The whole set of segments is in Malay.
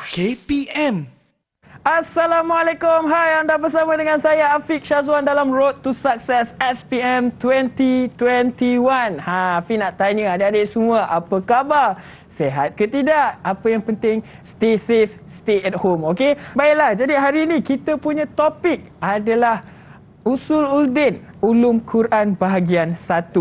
KPM. Assalamualaikum. Hai, anda bersama dengan saya Afiq Syazwan dalam Road to Success SPM 2021. Afiq nak tanya adik-adik semua, apa khabar? Sehat ke tidak? Apa yang penting, stay safe, stay at home. Okey? Baiklah, jadi hari ini kita punya topik adalah Usuluddin Ulum Quran bahagian 1.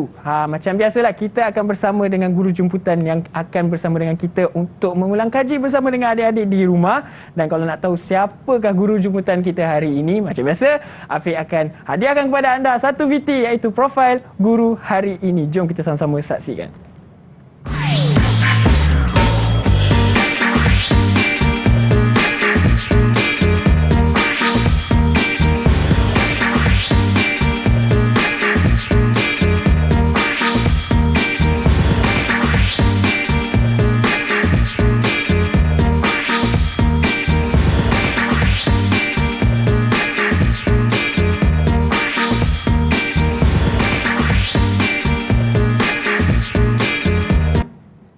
Macam biasalah, kita akan bersama dengan guru jemputan yang akan bersama dengan kita untuk mengulang kaji bersama dengan adik-adik di rumah. Dan kalau nak tahu siapakah guru jemputan kita hari ini, macam biasa, Afiq akan hadiahkan kepada anda satu VT, iaitu profil guru hari ini. Jom kita sama-sama saksikan.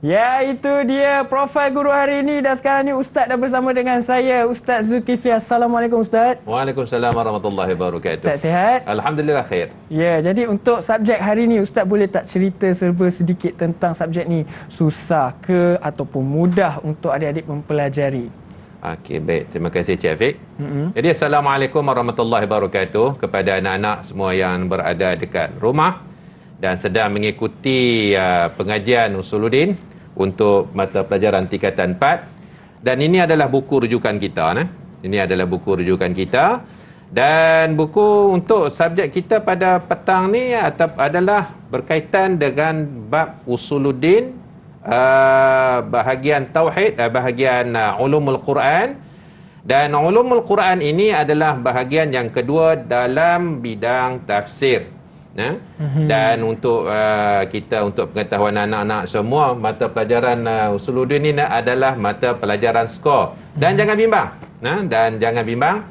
Ya, itu dia profil guru hari ini. Dan sekarang ni Ustaz dah bersama dengan saya, Ustaz Zulkifli. Assalamualaikum Ustaz. Waalaikumsalam warahmatullahi wabarakatuh. Ustaz sihat? Alhamdulillah khair. Ya, jadi untuk subjek hari ni, Ustaz boleh tak cerita serba sedikit tentang subjek ni? Susah ke ataupun mudah untuk adik-adik mempelajari? Okey, baik. Terima kasih Cik Afiq. Jadi Assalamualaikum warahmatullahi wabarakatuh kepada anak-anak semua yang berada dekat rumah dan sedang mengikuti pengajian Usuluddin untuk mata pelajaran tingkatan 4. Dan ini adalah buku rujukan kita. Ini adalah buku rujukan kita. Dan buku untuk subjek kita pada petang ni adalah berkaitan dengan bab Usuluddin, bahagian Tauhid, bahagian Ulumul Quran. Dan Ulumul Quran ini adalah bahagian yang kedua dalam bidang tafsir. Dan untuk kita, untuk pengetahuan anak-anak semua, mata pelajaran Usuluddin ini adalah mata pelajaran skor. Dan jangan bimbang. Dan jangan bimbang.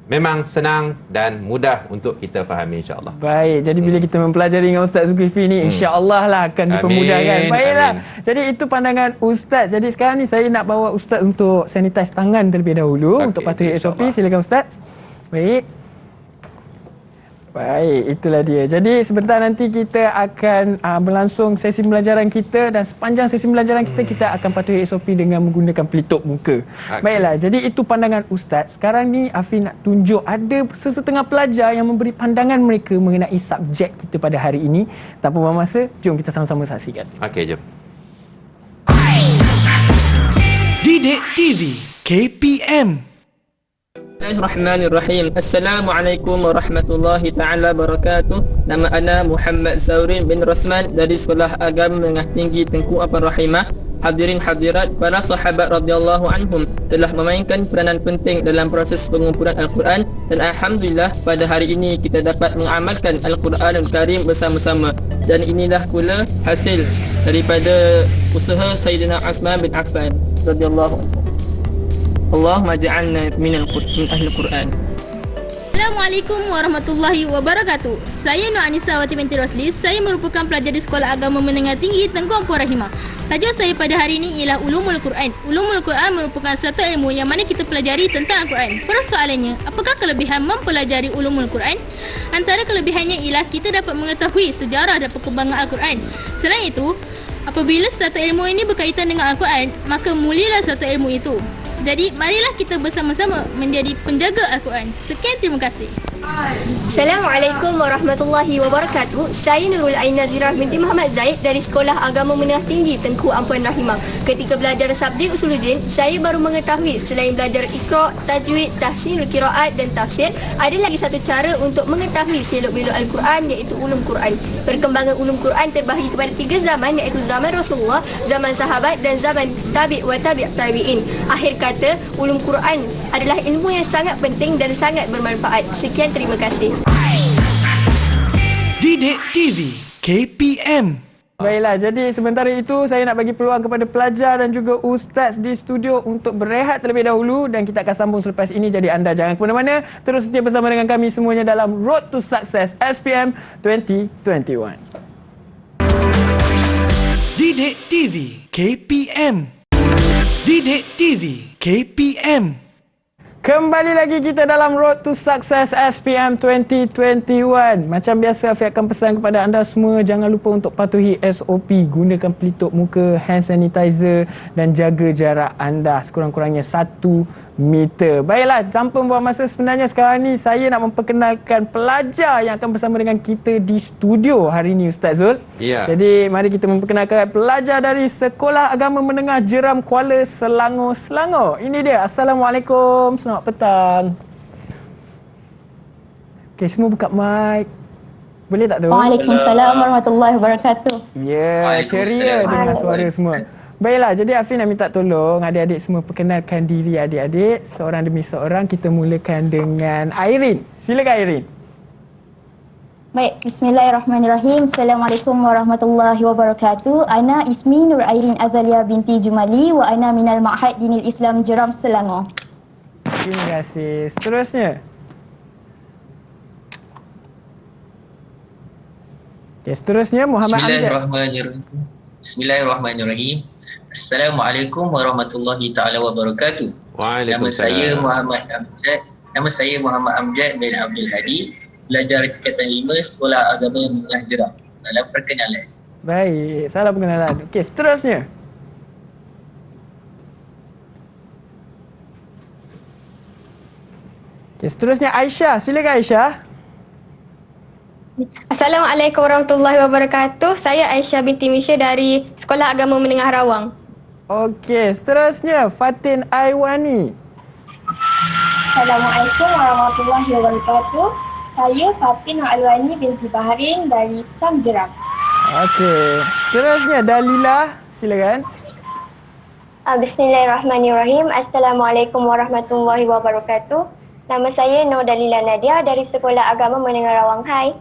Memang senang dan mudah untuk kita fahami, insya-Allah. Baik, jadi bila kita mempelajari dengan Ustaz Zulkifli ni, insya-Allah lah akan dipermudahkan. Baiklah. Jadi itu pandangan Ustaz. Jadi sekarang ni saya nak bawa Ustaz untuk sanitize tangan terlebih dahulu untuk patuhi SOP. Silakan Ustaz. Baik. Baik, itulah dia. Jadi sebentar nanti kita akan berlangsung sesi pembelajaran kita, dan sepanjang sesi pembelajaran kita akan patuhi SOP dengan menggunakan pelitup muka. Baiklah, jadi itu pandangan Ustaz. Sekarang ni Afiq nak tunjuk ada sesetengah pelajar yang memberi pandangan mereka mengenai subjek kita pada hari ini. Tanpa buang masa, jom kita sama-sama saksikan. Okey, jom. Didik TV KPM. Bismillahirrahmanirrahim. Assalamualaikum warahmatullahi taala wabarakatuh. Nama ana Muhammad Zaurin bin Rosman dari Sekolah Agama Menengah Tinggi Tengku Afan Rahimah. Hadirin hadirat, para sahabat radhiyallahu anhum telah memainkan peranan penting dalam proses pengumpulan Al-Quran, dan alhamdulillah pada hari ini kita dapat mengamalkan Al-Quranul Karim bersama-sama. Dan inilah pula hasil daripada usaha Sayyidina Uthman bin Affan radhiyallahu anhu. Allahumma ja'alna min ahli Quran. Assalamualaikum warahmatullahi wabarakatuh. Saya Nur Anissa Wati binti Rosli. Saya merupakan pelajar di Sekolah Agama Menengah Tinggi Tengku Afan Rahimah. Tajuk saya pada hari ini ialah Ulumul Quran. Ulumul Quran merupakan satu ilmu yang mana kita pelajari tentang Al-Quran. Persoalannya, apakah kelebihan mempelajari Ulumul Quran? Antara kelebihannya ialah kita dapat mengetahui sejarah dan perkembangan Al-Quran. Selain itu, apabila satu ilmu ini berkaitan dengan Al-Quran, maka mulialah satu ilmu itu. Jadi, marilah kita bersama-sama menjadi penjaga Al-Quran. Sekian, terima kasih. Assalamualaikum warahmatullahi wabarakatuh. Saya Nurul Ain Nazirah binti Muhammad Zaid dari Sekolah Agama Menengah Tinggi Tengku Afan Rahimah. Ketika belajar subjek Usuluddin, saya baru mengetahui selain belajar Iqra, tajwid, tahsinul qiraat dan tafsir, ada lagi satu cara untuk mengetahui selok-belok Al-Quran, iaitu ulum Quran. Perkembangan ulum Quran terbahagi kepada 3 zaman, iaitu zaman Rasulullah, zaman sahabat dan zaman tabi' wa tabi' tabi'in. Akhir kata, ulum Quran adalah ilmu yang sangat penting dan sangat bermanfaat. Sekian, terima kasih. Didik TV KPM. Baiklah, jadi sementara itu saya nak bagi peluang kepada pelajar dan juga ustaz di studio untuk berehat terlebih dahulu, dan kita akan sambung selepas ini. Jadi anda jangan ke mana-mana, terus setia bersama dengan kami semuanya dalam Road to Success SPM 2021. Didik TV KPM. Didik TV KPM. Kembali lagi kita dalam Road to Success SPM 2021. Macam biasa, Afiq akan pesan kepada anda semua, jangan lupa untuk patuhi SOP, gunakan pelitup muka, hand sanitizer dan jaga jarak anda sekurang-kurangnya 1 meter. Baiklah, tanpa buang masa, sebenarnya sekarang ni saya nak memperkenalkan pelajar yang akan bersama dengan kita di studio hari ini, Ustaz Zul. Ya. Jadi mari kita memperkenalkan pelajar dari Sekolah Agama Menengah Jeram Kuala Selangor, Selangor. Ini dia. Assalamualaikum. Selamat petang. Okey, semua buka mic. Boleh tak tu? Waalaikumsalam warahmatullahi wabarakatuh. Ya, ceria dengan suara semua. Baiklah, jadi Afiq nak minta tolong adik-adik semua perkenalkan diri adik-adik seorang demi seorang. Kita mulakan dengan Airin. Silakan Airin. Baik, bismillahirrahmanirrahim. Assalamualaikum warahmatullahi wabarakatuh. Ana ismi Nur Airin Azalia binti Jumali wa ana minal Ma'had Dinil Islam Jeram Selangor. Terima kasih. Seterusnya. Okay, seterusnya Muhammad Amjad. Bismillahirrahmanirrahim. Assalamualaikum warahmatullahi taala wabarakatuh. Nama saya Muhammad Amjad bin Abdul Hadi, pelajar tingkatan 5 Sekolah Agama Menengah Jeram. Salam perkenalan. Baik, salam perkenalan. Okey, seterusnya. Okey, seterusnya Aisyah. Silakan Aisyah. Assalamualaikum warahmatullahi wabarakatuh. Saya Aisyah binti Misha dari Sekolah Agama Menengah Rawang. Okey, seterusnya Fatin Aiwani. Assalamualaikum warahmatullahi wabarakatuh. Saya Fatin Alwani binti Baharin dari Sam Jeram. Okey, seterusnya Dalila. Silakan. Bismillahirrahmanirrahim. Assalamualaikum warahmatullahi wabarakatuh. Nama saya Nur Dalila Nadia dari Sekolah Agama Menengah Rawang. Hai.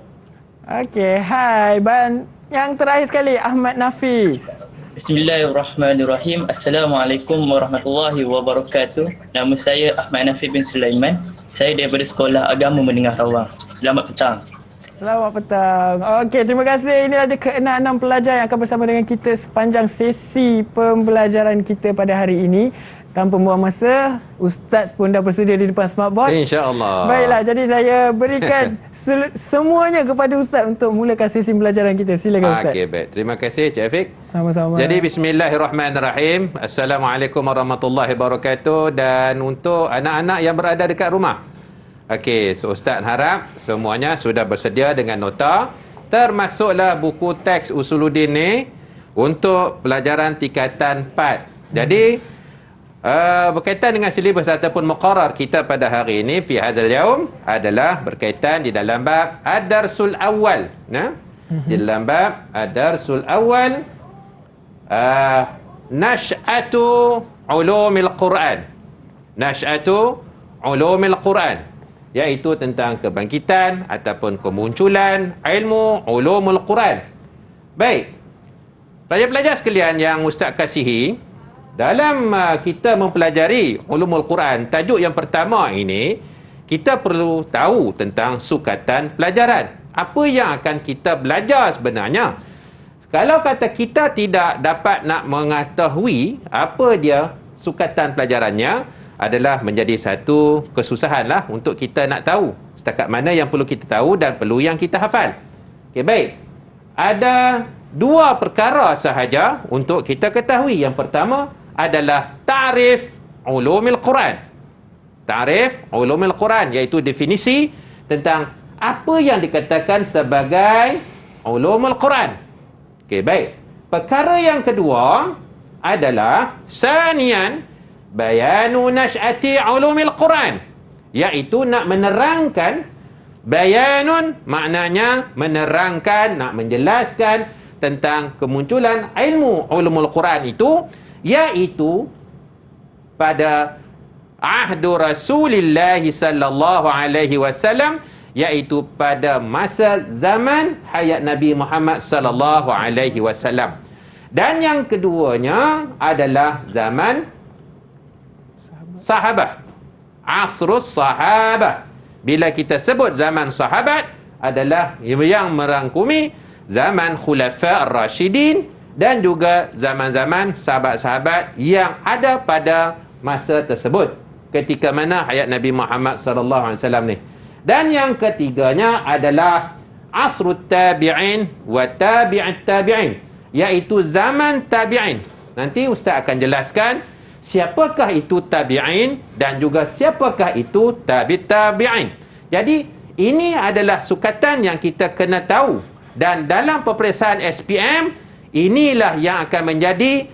Okey, hai. Dan yang terakhir sekali Ahmad Nafis. Bismillahirrahmanirrahim. Assalamualaikum warahmatullahi wabarakatuh. Nama saya Ahmad Nafi bin Sulaiman. Saya daripada Sekolah Agama Menengah Rawang. Selamat petang. Selamat petang. Okey, terima kasih. Ini ada ke-6 pelajar yang akan bersama dengan kita sepanjang sesi pembelajaran kita pada hari ini. Tanpa buang masa, Ustaz pun dah bersedia di depan smartboard. InsyaAllah. Baiklah, jadi saya berikan semuanya kepada Ustaz untuk mulakan sesi pembelajaran kita. Silakan Ustaz. Okey, baik. Terima kasih Cik Afiq. Sama-sama. Jadi bismillahirrahmanirrahim. Assalamualaikum warahmatullahi wabarakatuh. Dan untuk anak-anak yang berada dekat rumah. Okey, so Ustaz harap semuanya sudah bersedia dengan nota. Termasuklah buku teks Usuluddin ni untuk pelajaran tingkatan 4. Jadi berkaitan dengan silibus ataupun muqarrar kita pada hari ini fi hadzal yaum adalah berkaitan di dalam bab ad-darsul awal, di dalam bab ad-darsul awal, nash'atu ulumil Quran, nash'atu ulumil Quran, iaitu tentang kebangkitan ataupun kemunculan ilmu ulumul Quran. Baik, pelajar-pelajar sekalian yang Ustaz kasihi, dalam kita mempelajari ulumul Quran, tajuk yang pertama ini, kita perlu tahu tentang sukatan pelajaran. Apa yang akan kita belajar sebenarnya? Kalau kata kita tidak dapat nak mengetahui apa dia sukatan pelajarannya, adalah menjadi satu kesusahan lah untuk kita nak tahu setakat mana yang perlu kita tahu dan perlu yang kita hafal. Okey, baik. Ada dua perkara sahaja untuk kita ketahui. Yang pertama adalah ta'rif ulumil Quran. Ta'rif ulumil Quran, iaitu definisi tentang apa yang dikatakan sebagai ulumul Quran. Okey, baik. Perkara yang kedua adalah sanian bayanu nash'ati ulumil Quran, iaitu nak menerangkan. Bayanun maknanya menerangkan, nak menjelaskan tentang kemunculan ilmu ulumul Quran itu, iaitu pada ahdu Rasulillah sallallahu alaihi wasallam, iaitu pada masa zaman hayat Nabi Muhammad sallallahu alaihi wasallam. Dan yang keduanya adalah zaman sahabah, asrus sahabah. Bila kita sebut zaman sahabat adalah yang merangkumi zaman khulafa ar-rasyidin dan juga zaman-zaman sahabat-sahabat yang ada pada masa tersebut ketika mana hayat Nabi Muhammad sallallahu alaihi wasallam ni. Dan yang ketiganya adalah asrut tabi'in wa tabi'at tabi'in, iaitu zaman tabi'in. Nanti ustaz akan jelaskan siapakah itu tabi'in dan juga siapakah itu tabi'in. Jadi ini adalah sukatan yang kita kena tahu, dan dalam peperiksaan SPM inilah yang akan menjadi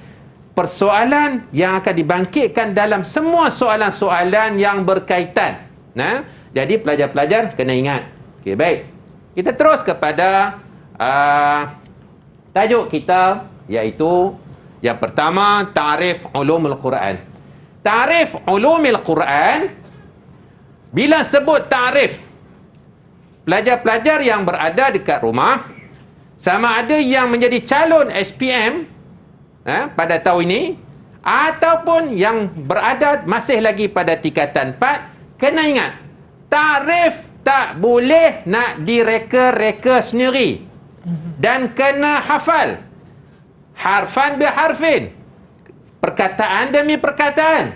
persoalan yang akan dibangkitkan dalam semua soalan-soalan yang berkaitan. Jadi pelajar-pelajar kena ingat. Okey, baik. Kita terus kepada tajuk kita, iaitu yang pertama, ta'rif ulumul Quran. Ta'rif ulumul Quran, bila sebut ta'rif, pelajar-pelajar yang berada dekat rumah, sama ada yang menjadi calon SPM pada tahun ini, ataupun yang berada masih lagi pada tingkatan 4, kena ingat, ta'rif tak boleh nak direka-reka sendiri, dan kena hafal harfan biharfin, perkataan demi perkataan.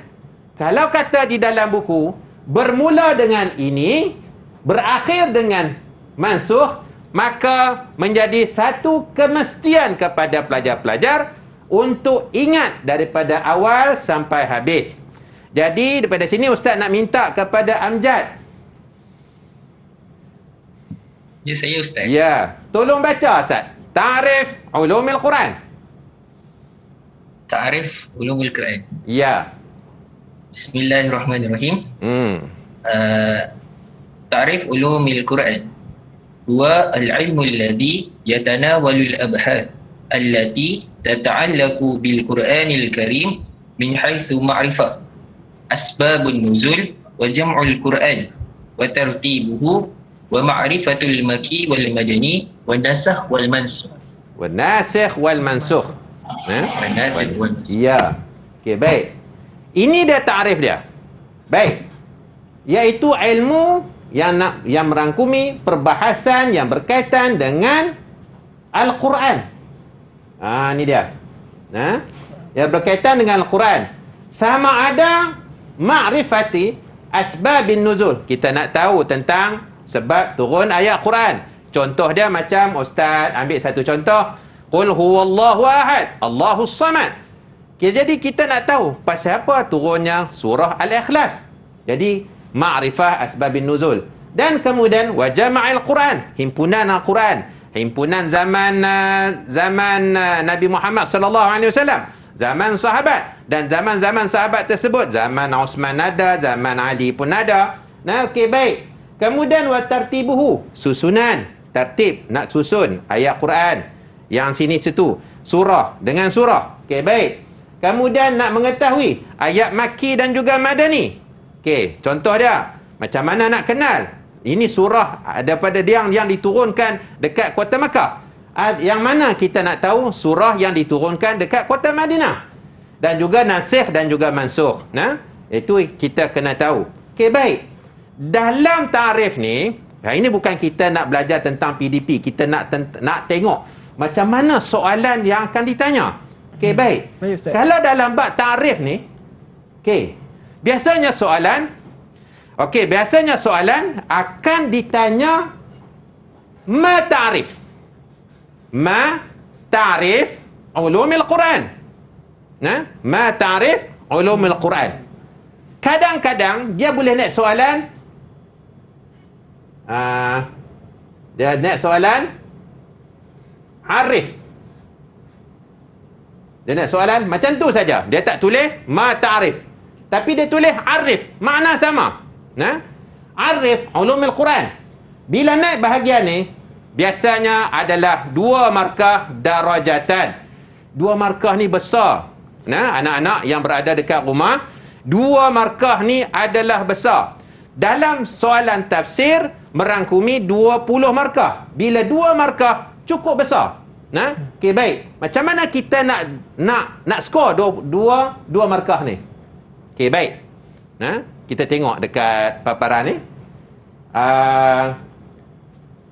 Kalau kata di dalam buku bermula dengan ini, berakhir dengan mansuh, maka menjadi satu kemestian kepada pelajar-pelajar untuk ingat daripada awal sampai habis. Jadi daripada sini ustaz nak minta kepada Amjad. Ya, saya ustaz. Ya, tolong baca ustaz. Ta'rif ulumul Quran. Ta'rif ulumul Quran. Ya. Bismillahirrahmanirrahim. Ta'rif ulumul Quran huwa al-ilmu alladhi yatanawalu al-abhath allati tata'allaqu bil Qur'anil Karim min haythu ma'rifah asbabun nuzul wa jam'ul Quran wa tartibuhu wa ma'rifatul maki wal madani wa nasakh wal mansukh. Wa nasikh wal mansukh. Nasikh wal mansukh. Ya. Okey, baik. Ini dia ta'rif dia. Baik. Iaitu ilmu yang merangkumi perbahasan yang berkaitan dengan Al-Quran. Ini dia. Yang berkaitan dengan Al-Quran. Sama ada ma'rifati asbabin nuzul. Kita nak tahu tentang sebab turun ayat Quran. Contoh dia macam ustaz ambil satu contoh, qul huwallahu ahad, Allahus samad. Jadi kita nak tahu pasal apa turunnya surah Al-Ikhlas. Jadi ma'rifah asbabin nuzul. Dan kemudian wa jama'il Quran, himpunan Al-Quran, himpunan zaman Nabi Muhammad sallallahu alaihi wasallam, zaman sahabat, dan zaman-zaman sahabat tersebut, zaman Uthman ada, zaman Ali pun ada. Okey, baik. Kemudian wa tartibuhu, susunan, tertib, nak susun ayat Quran yang sini situ, surah dengan surah. Okey, baik. Kemudian nak mengetahui ayat Makki dan juga Madani. Okey, contoh dia, macam mana nak kenal ini surah daripada yang diturunkan dekat Kota Makkah. Yang mana kita nak tahu surah yang diturunkan dekat Kota Madinah. Dan juga nasikh dan juga mansukh. Itu kita kena tahu. Okey, baik. Dalam ta'rif ni, ini bukan kita nak belajar tentang PDP, kita nak tengok macam mana soalan yang akan ditanya. Okey, baik. Kalau dalam bab ta'rif ni, okey, biasanya soalan akan ditanya ma ta'rif. Ma ta'rif ulumul Quran. Ma ta'rif ulumul Quran. Kadang-kadang dia boleh naik soalan, dia naik soalan arif. Dia naik soalan macam tu saja. Dia tak tulis ma ta'rif, tapi dia tulis arif. Makna sama. Arif ulumul Quran. Bila naik bahagian ni, biasanya adalah 2 markah darajatan. 2 markah ni besar. Anak-anak yang berada dekat rumah, 2 markah ni adalah besar. Dalam soalan tafsir merangkumi 20 markah. Bila 2 markah cukup besar. Okey, baik. Macam mana kita nak skor 2 markah ni? Okey, baik. Kita tengok dekat paparan ni.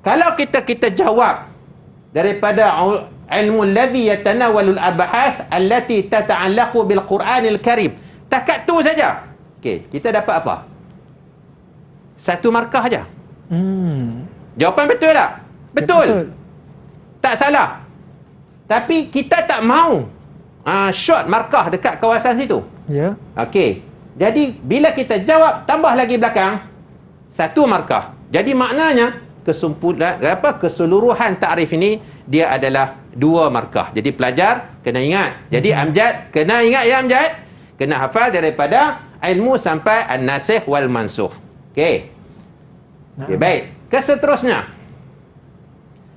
Kalau kita jawab daripada ilmu alladhi yatanawalul abhas allati tata'allaqu bil Quranil Karim. Takat tu saja. Okey, kita dapat apa? 1 markah aja. Jawapan betul tak? Betul. Tak salah. Tapi kita tak mau short markah dekat kawasan situ. Ya. Okey. Jadi bila kita jawab tambah lagi belakang 1 markah. Jadi maknanya keseluruhan takrif ini dia adalah 2 markah. Jadi pelajar kena ingat. Jadi Amjad kena ingat ya Amjad. Kena hafal daripada ilmu sampai an-nasikh wal mansukh. Okey. Okey, baik. Keseterusnya.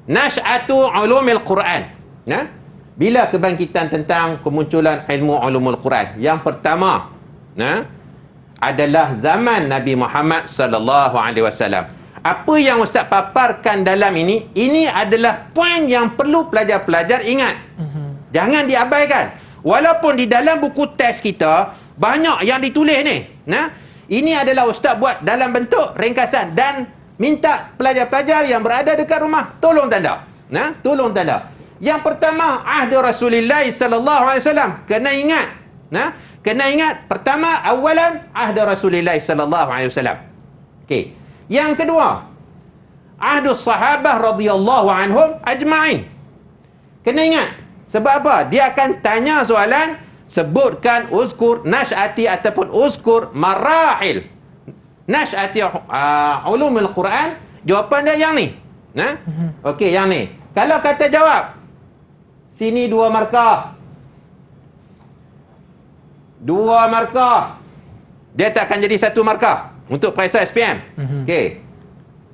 Nash'atu ulumil Quran. Nah, bila kebangkitan tentang kemunculan ilmu ulumul Quran? Yang pertama, adalah zaman Nabi Muhammad sallallahu alaihi wasallam. Apa yang Ustaz paparkan dalam ini adalah poin yang perlu pelajar-pelajar ingat. Jangan diabaikan. Walaupun di dalam buku teks kita banyak yang ditulis ni. Ini adalah Ustaz buat dalam bentuk ringkasan dan minta pelajar-pelajar yang berada dekat rumah tolong tanda. Tolong tanda. Yang pertama, ahd Rasulullah sallallahu alaihi wasallam. Kena ingat. Kena ingat pertama awalan ahd Rasulullah sallallahu alaihi wasallam. Okey. Yang kedua, ahd sahabah radhiyallahu anhum ajma'in. Kena ingat. Sebab apa? Dia akan tanya soalan, sebutkan uzkur nash'ati ataupun uzkur marahil nash'ati ulumul Quran. Jawapan dia yang ni. Okey, yang ni. Kalau kata jawab, sini 2 markah. 2 markah. Dia tak akan jadi 1 markah untuk periksa SPM. Okey.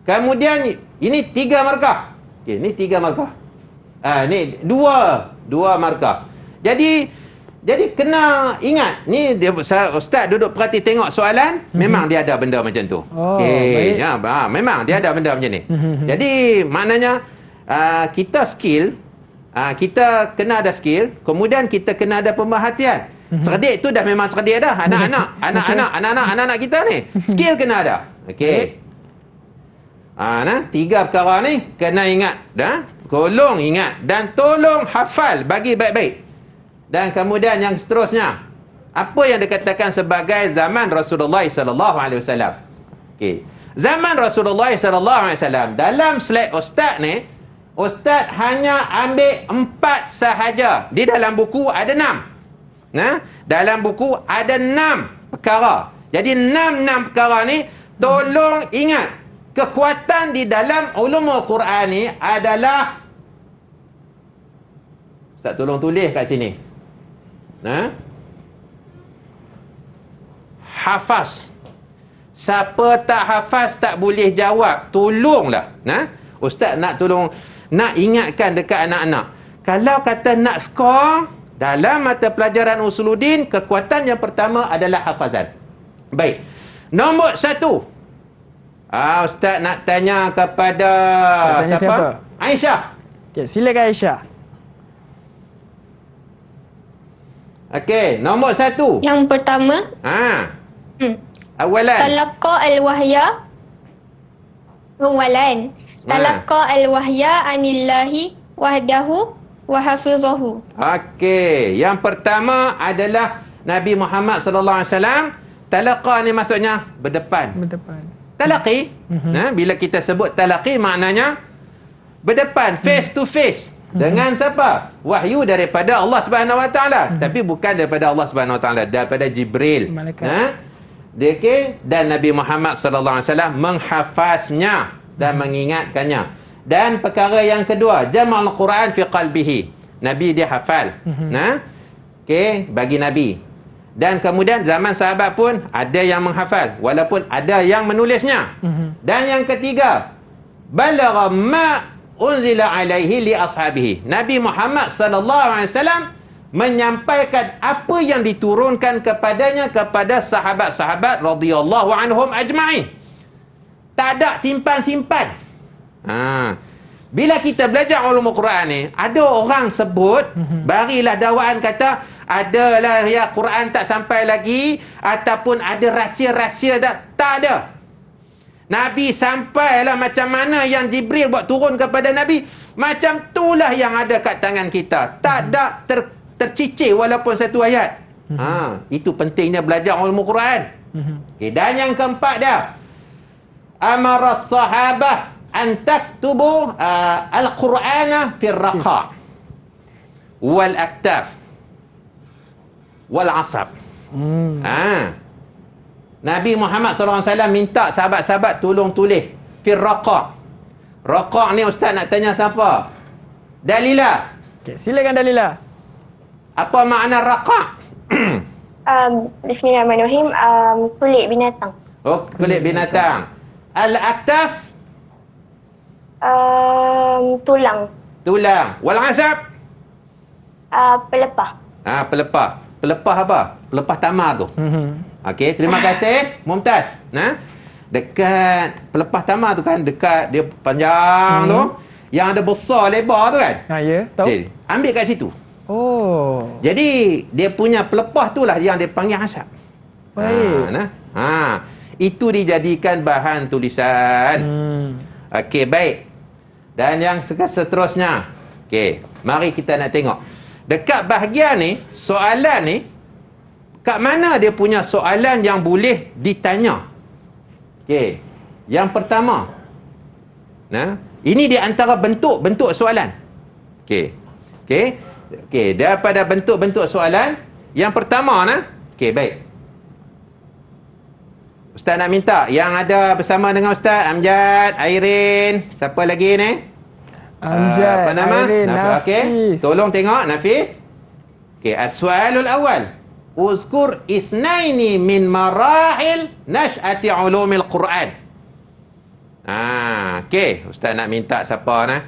Kemudian ini 3 markah. Okey, ni 3 markah. Ni 2 markah. Jadi kena ingat ni dia, Ustaz duduk perhati tengok soalan, memang dia ada benda macam tu. Okey, ya, memang dia ada benda macam ni. Jadi maknanya kita skill, kita kena ada skill, kemudian kita kena ada pemerhatian. Cerdik tu dah memang cerdik dah. Anak-anak kita ni skill kena ada. Okey. 3 perkara ni kena ingat dah. Tolong ingat dan tolong hafal bagi baik-baik. Dan kemudian yang seterusnya, apa yang dikatakan sebagai zaman Rasulullah sallallahu alaihi wasallam. Okey. Zaman Rasulullah sallallahu alaihi wasallam, dalam slide ustaz ni, ustaz hanya ambil 4 sahaja. Di dalam buku ada 6. Dalam buku ada 6 perkara. Jadi 6 perkara ni tolong ingat. Kekuatan di dalam ulumul Quran ni adalah, Ustaz tolong tulis kat sini. Hafaz. Siapa tak hafaz tak boleh jawab. Tolonglah. Ustaz nak tolong, nak ingatkan dekat anak-anak. Kalau kata nak skor dalam mata pelajaran Usuluddin, kekuatan yang pertama adalah hafazan. Baik. Nombor 1. Ustaz nak tanya kepada siapa? Aisyah. Okay, silakan Aisyah. Okey, nombor 1. Yang pertama, awalan. Talaqa al-wahya. Awalan. Talaqa al-wahya anillahi wahdahu wa hafizahu. Okey, yang pertama adalah Nabi Muhammad sallallahu alaihi wasallam. Talaqa ni maksudnya berdepan. Talaqi, bila kita sebut talaqi maknanya berdepan, face to face. Dengan siapa? Wahyu daripada Allah Subhanahu Wa Taala, tapi bukan daripada Allah Subhanahu Wa Taala, daripada Jibril. Dan Nabi Muhammad sallallahu alaihi wasallam menghafaznya dan mengingatkannya. Dan perkara yang kedua, jama'ul Quran fi qalbihi. Nabi dia hafal. Bagi Nabi. Dan kemudian zaman sahabat pun ada yang menghafal walaupun ada yang menulisnya. Dan yang ketiga, balagha ma unzila alaihi li ashabihi. Nabi Muhammad sallallahu alaihi wasallam menyampaikan apa yang diturunkan kepadanya kepada sahabat-sahabat radhiyallahu anhum ajma'in. Tak ada simpan-simpan. Bila kita belajar ulumul Quran ni, ada orang sebut, barilah dakwaan kata, adalah ya Quran tak sampai lagi, ataupun ada rahsia-rahsia tak ada. Nabi sampailah macam mana yang Jibril buat turun kepada Nabi, macam itulah yang ada kat tangan kita. Tak ada tercicir walaupun satu ayat. Itu pentingnya belajar ilmu Quran. Okay, dan yang keempat dia, amara sahabah an taktubu al-Qur'ana fi ar-raqa wal aktaf wal asab. Nabi Muhammad SAW minta sahabat-sahabat tolong tulis fir raqa. Raqa ni ustaz nak tanya siapa? Dalilah. Okay, silakan Dalilah. Apa makna raqa? Bismillahirrahmanirrahim. Kulit binatang. Oh, kulit binatang. Al-aktaf? Tulang. Tulang. Wal asab? Pelepah. Pelepah. Pelepah apa? Pelepah tamar tu. Okey, terima kasih. Mumtaz. Dekat pelepah tamar tu kan, dekat dia panjang tu, yang ada besar lebar tu kan? Ya, tahu. Okay, ambil kat situ. Oh. Jadi dia punya pelepah tu lah yang dia panggil asap. Baik. Itu dijadikan bahan tulisan. Okey, baik. Dan yang seterusnya. Okey, mari kita nak tengok. Dekat bahagian ni, soalan ni, kat mana dia punya soalan yang boleh ditanya? Okey. Yang pertama. Ini di antara bentuk-bentuk soalan. Okey. Okey. Okey, daripada bentuk-bentuk soalan, yang pertama okey, baik. Ustaz nak minta yang ada bersama dengan Ustaz Amjad, Airin, siapa lagi ni? Amjad, apa nama? Airin, Nafis. Okey, tolong tengok Nafis. Okey, as-su'alul awal. Uzkur isnaini min marahil nash'ati ulumil Quran. Okey, Ustaz nak minta siapa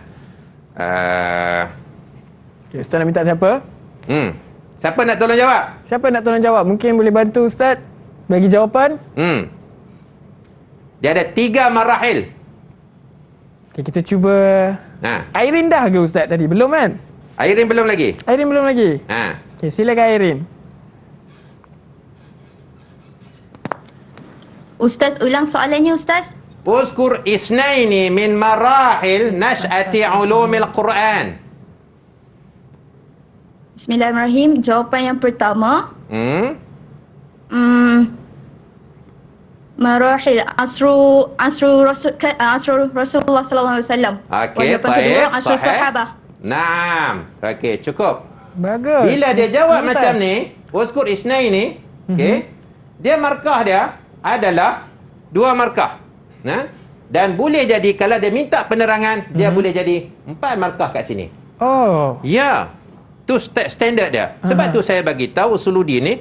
Okay, Ustaz nak minta siapa? Siapa nak tolong jawab? Siapa nak tolong jawab? Mungkin boleh bantu Ustaz bagi jawapan. Dia ada 3 marahil. Okay, kita cuba. Airin dah ke Ustaz tadi? Belum kan? Airin belum lagi. Airin belum lagi. Okay, silakan Airin. Ustaz, ulang soalannya Ustaz. Uzkur isnaini min marahil nash'ati ulumil Quran. Bismillahirrahmanirrahim. Jawapan yang pertama. Marahil asru Rasulullah sallallahu alaihi wasallam. Okey, Jawapan kedua asru sahih. sahabah. Naam. Okey, cukup. Bagus. Bila dia jawab macam ni, uzkur isnaini, okey, dia markah dia adalah 2 markah. Dan boleh jadi kalau dia minta penerangan, dia boleh jadi 4 markah kat sini. Oh. Ya. Tu standard dia. Sebab tu saya bagi tahu Usuluddin ni,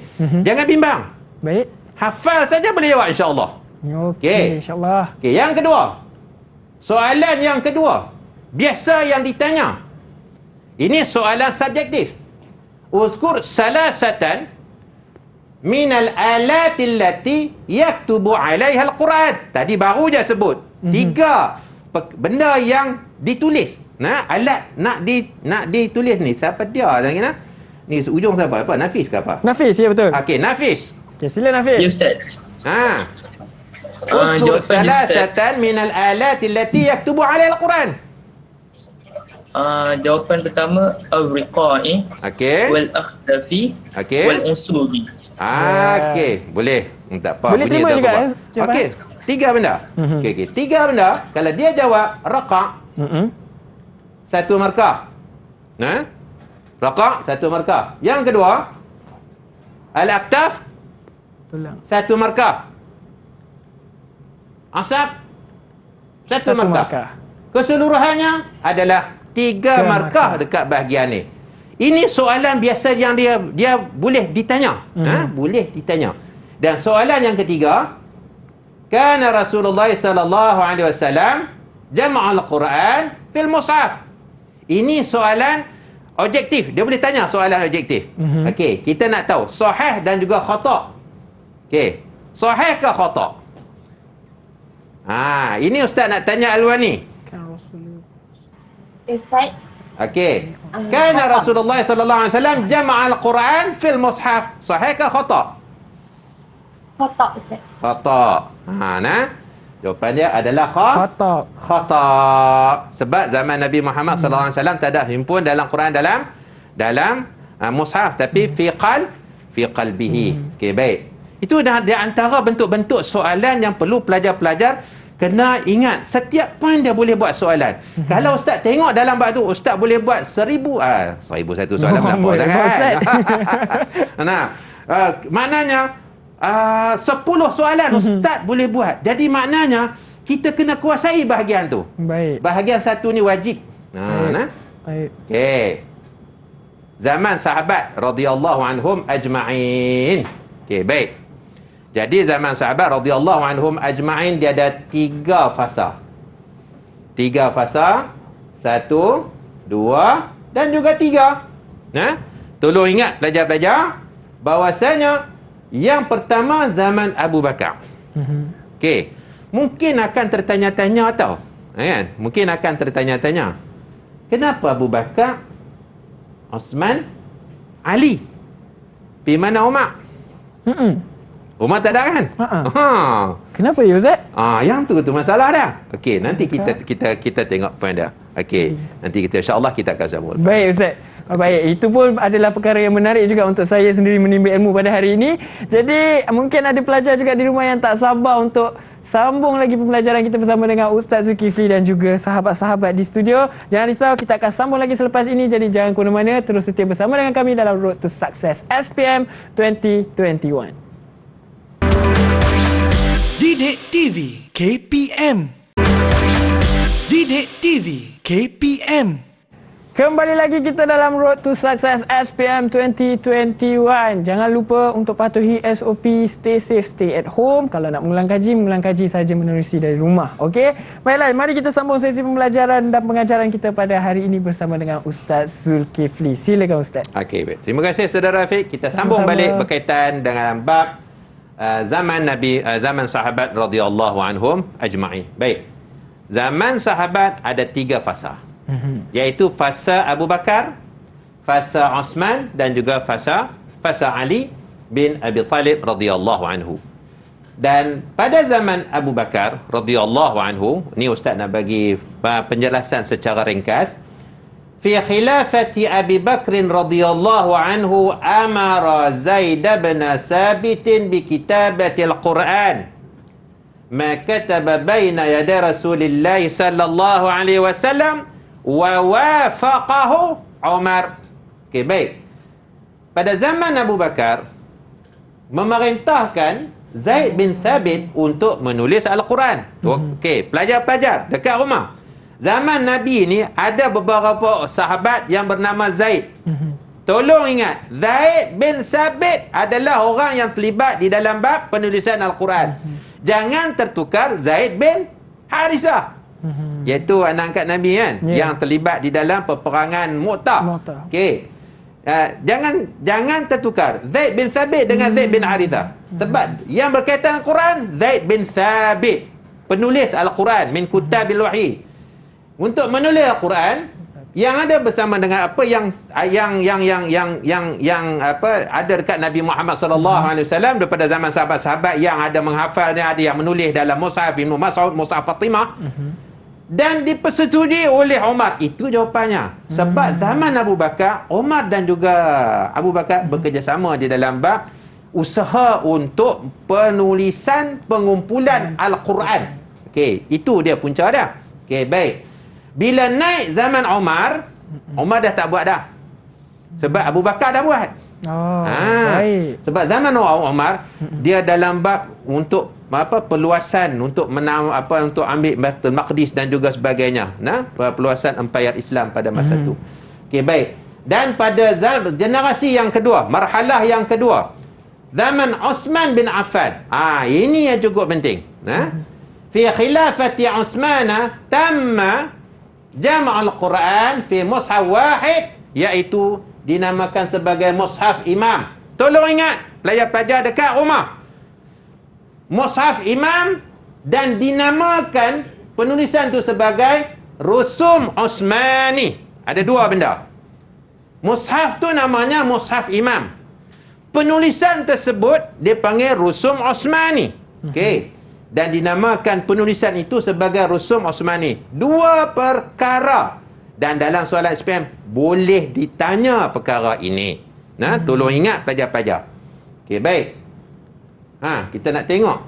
jangan bimbang. Baik. Hafal saja boleh jawab insya-Allah. Okey, insya-Allah. Okey, yang kedua. Soalan yang kedua. Biasa yang ditanya. Ini soalan subjektif. Uzkur salasatan minal alati allati yaktubu 'alaiha al-Quran. Tadi baru je sebut 3 benda yang ditulis. Alat nak ditulis ni siapa dia lagi ni ujung siapa? Apa? Nafis ke apa? Nafis, ya betul. Okey, Nafis. Okey, sila Nafis. Ya Ustaz. Uzkur Jawapan dia, Ustaz. salasatan minal alati allati yaktubu 'alaiha al-Quran. Jawapan pertama al-riqa'i wal akhdafi wal usuli. Okey, boleh. Tak apa. Boleh terima juga. Okey, 3 benda. Okey, 3 benda. Kalau dia jawab raqa', 1 markah. Raqa' 1 markah. Yang kedua, al-aktaf, 1 markah. Asab, 1 markah. Keseluruhannya adalah 3 markah dekat bahagian ni. Ini soalan biasa yang dia boleh ditanya. Boleh ditanya. Dan soalan yang ketiga, kana Rasulullah sallallahu alaihi wasallam jama'al Quran fil mushaf. Ini soalan objektif. Dia boleh tanya soalan objektif. Okey, kita nak tahu sahih dan juga khata'. Okey, sahih ke khata'? Ini ustaz nak tanya Alwani. Ustaz. Okey. Kana Rasulullah sallallahu alaihi wasallam jama'al Quran fil mushaf. Sahih ke khata'? Kotak Ustaz. Khata'. Jawapan dia adalah khata. Sebab zaman Nabi Muhammad sallallahu alaihi wasallam tak ada himpun dalam Quran dalam mushaf, tapi fi qalbihi. Okey, baik. Itu dah di antara bentuk-bentuk soalan yang perlu pelajar-pelajar kena ingat. Setiap poin dia boleh buat soalan. Kalau ustaz tengok dalam bab tu, ustaz boleh buat 1001 soalan melampau sangat. Nah, maknanya 10 soalan ustaz boleh buat. Jadi maknanya kita kena kuasai bahagian tu. Baik. Bahagian satu ni wajib. Baik. Okey. Zaman sahabat radhiyallahu anhum ajma'in. Okey, baik. Jadi zaman sahabat radhiyallahu anhum ajma'in dia ada 3 fasa. 3 fasa. 1, 2 dan juga 3. Tolong ingat pelajar-pelajar bahawasanya yang pertama zaman Abu Bakar. Okey. Mungkin akan tertanya-tanya tau. Kan? Mungkin akan tertanya-tanya. Kenapa Abu Bakar, Osman, Ali? Pergi mana Umar? Umar tak ada kan? Kenapa ya Ustaz? Yang tu masalah dah. Okey, nanti kita tengok poin dia. Okey, nanti kita insya-Allah kita akan sambung. Baik Ustaz. Baik, itu pun adalah perkara yang menarik juga untuk saya sendiri menimba ilmu pada hari ini. Jadi, mungkin ada pelajar juga di rumah yang tak sabar untuk sambung lagi pembelajaran kita bersama dengan Ustaz Zulkifli dan juga sahabat-sahabat di studio. Jangan risau, kita akan sambung lagi selepas ini. Jadi, jangan ke mana-mana, terus setia bersama dengan kami dalam Road to Success SPM 2021. Didik TV KPM. Didik TV KPM. Kembali lagi kita dalam Road to Success SPM 2021. Jangan lupa untuk patuhi SOP, stay safe, stay at home. Kalau nak mengulang kaji saja menerusi dari rumah. Okey? Baiklah, mari kita sambung sesi pembelajaran dan pengajaran kita pada hari ini bersama dengan Ustaz Zulkifli. Silakan Ustaz. Okey, baik. Terima kasih saudara Afiq. Kita sambung balik berkaitan dengan bab zaman sahabat radhiyallahu anhum ajma'in. Baik. Zaman sahabat ada 3 fasa. Iaitu fasa Abu Bakar, fasa Osman dan juga fasa Ali bin Abi Talib radhiyallahu anhu. Dan pada zaman Abu Bakar radhiyallahu anhu, ni ustaz nak bagi penjelasan secara ringkas. Fi khilafati Abi Bakr radhiyallahu anhu amara Zaid bin Sabit bi kitabati al-Quran. Ma kataba baina yaday Rasulillah sallallahu alaihi wasallam wa wafaqahu Umar. Okey, baik. Pada zaman Abu Bakar memerintahkan Zaid bin Thabit untuk menulis Al-Quran. Okey, pelajar-pelajar dekat rumah. Zaman Nabi ni ada beberapa sahabat yang bernama Zaid. Tolong ingat, Zaid bin Thabit adalah orang yang terlibat di dalam bab penulisan Al-Quran. Jangan tertukar Zaid bin Harisah. Iaitu anak angkat Nabi kan, yang terlibat di dalam peperangan Mu'tah. Okey. Jangan tertukar Zaid bin Thabit dengan Zaid bin Harithah. Sebab yang berkaitan Al-Quran, Zaid bin Thabit, penulis Al-Quran min kutabil wahyi. Untuk menulis Al-Quran yang ada bersama dengan apa yang ada dekat Nabi Muhammad sallallahu alaihi wasallam daripada zaman sahabat-sahabat yang ada menghafalnya, ada yang menulis dalam mushaf Ibnu Mas'ud, mushaf Fatimah. Dan dipersetujui oleh Umar. Itu jawapannya. Sebab zaman Abu Bakar, Umar dan juga Abu Bakar bekerjasama di dalam bab usaha untuk penulisan pengumpulan Al-Quran. Okey, itu dia punca dia. Okey, baik. Bila naik zaman Umar, Umar dah tak buat dah. Sebab Abu Bakar dah buat. Baik. Sebab zaman Umar, dia dalam bab untuk perluasan untuk untuk ambil Baitul Maqdis dan juga sebagainya, perluasan empayar Islam pada masa itu. Okey, baik. Dan pada generasi yang kedua, marhalah yang kedua, zaman Osman bin Affan. Ini yang cukup penting. Fi khilafati Osman tamma jam'ul Quran fi mushaf wahid, iaitu dinamakan sebagai mushaf imam. Tolong ingat pelajar-pelajar dekat rumah, mushaf imam, dan dinamakan penulisan itu sebagai rusum Osmani. Ada 2 benda. Mushaf tu namanya mushaf imam. Penulisan tersebut dipanggil rusum Osmani. Okey. dan dinamakan penulisan itu sebagai rusum Osmani. Dua perkara. Dan dalam soalan SPM boleh ditanya perkara ini. Nah, tolong ingat pelajar-pelajar. Okey, baik. Kita nak tengok.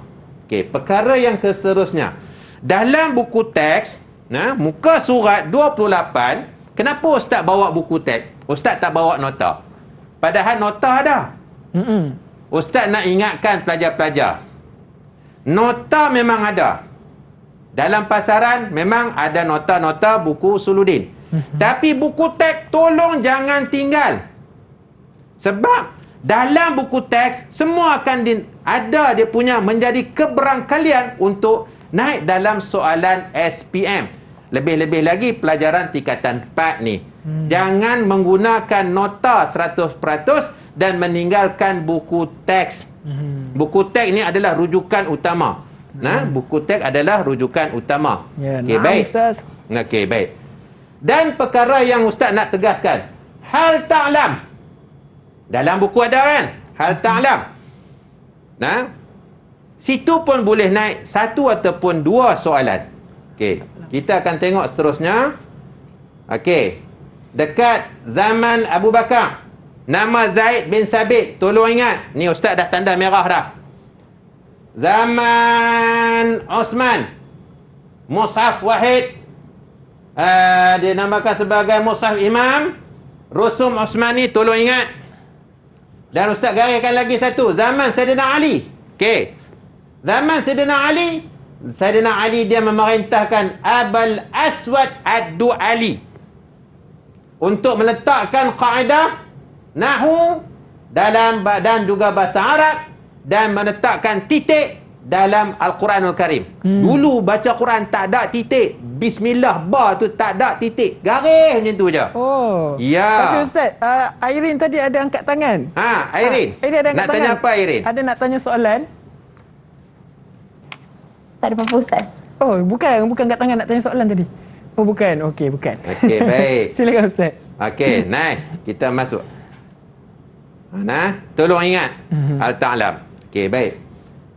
Okey, perkara yang seterusnya. Dalam buku teks, muka surat 28, kenapa ustaz bawa buku teks? Ustaz tak bawa nota. Padahal nota ada. Ustaz nak ingatkan pelajar-pelajar. Nota memang ada. Dalam pasaran memang ada nota-nota buku Usuluddin. Tapi buku teks tolong jangan tinggal. Sebab dalam buku teks semua akan ada dia punya menjadi keberangkalian untuk naik dalam soalan SPM. Lebih-lebih lagi pelajaran tingkatan 4 ni. Jangan menggunakan nota 100% dan meninggalkan buku teks. Buku teks ni adalah rujukan utama. Buku teks adalah rujukan utama. Okey, baik. Ustaz. Okey, baik. Dan perkara yang ustaz nak tegaskan, hal ta'lam. Dalam buku ada kan? Hal ta'lam. Situ pun boleh naik satu ataupun dua soalan. Okey, kita akan tengok seterusnya. Okey. Dekat zaman Abu Bakar, nama Zaid bin Sabit. Tolong ingat, ni ustaz dah tanda merah dah. Zaman Osman, Mushaf Wahid, dia namakan sebagai Mushaf Imam, Rusum Osmani. Tolong ingat. Dan ustaz gariskan lagi satu, zaman Sayyidina Ali. Okey, zaman Sayyidina Ali dia memerintahkan Abul Aswad Ad-Du'ali untuk meletakkan kaedah nahwu dalam dan juga bahasa Arab dan meletakkan titik dalam Al-Quranul Karim. Dulu baca Quran tak ada titik. Bismillah ba tu tak ada titik. Garis macam tu je. Oh. Ya. Tapi Ustaz, Airin tadi ada angkat tangan. Airin. Airin ada angkat nak tangan. tanya apa Airin? Ada nak tanya soalan? Tak ada apa-apa Ustaz. Oh, bukan angkat tangan nak tanya soalan tadi. Oh, bukan. Okey, bukan. Okey, baik. Silakan Ustaz. Okey, nice. Kita masuk. Tolong ingat. Al-Ta'lam. Okey, baik.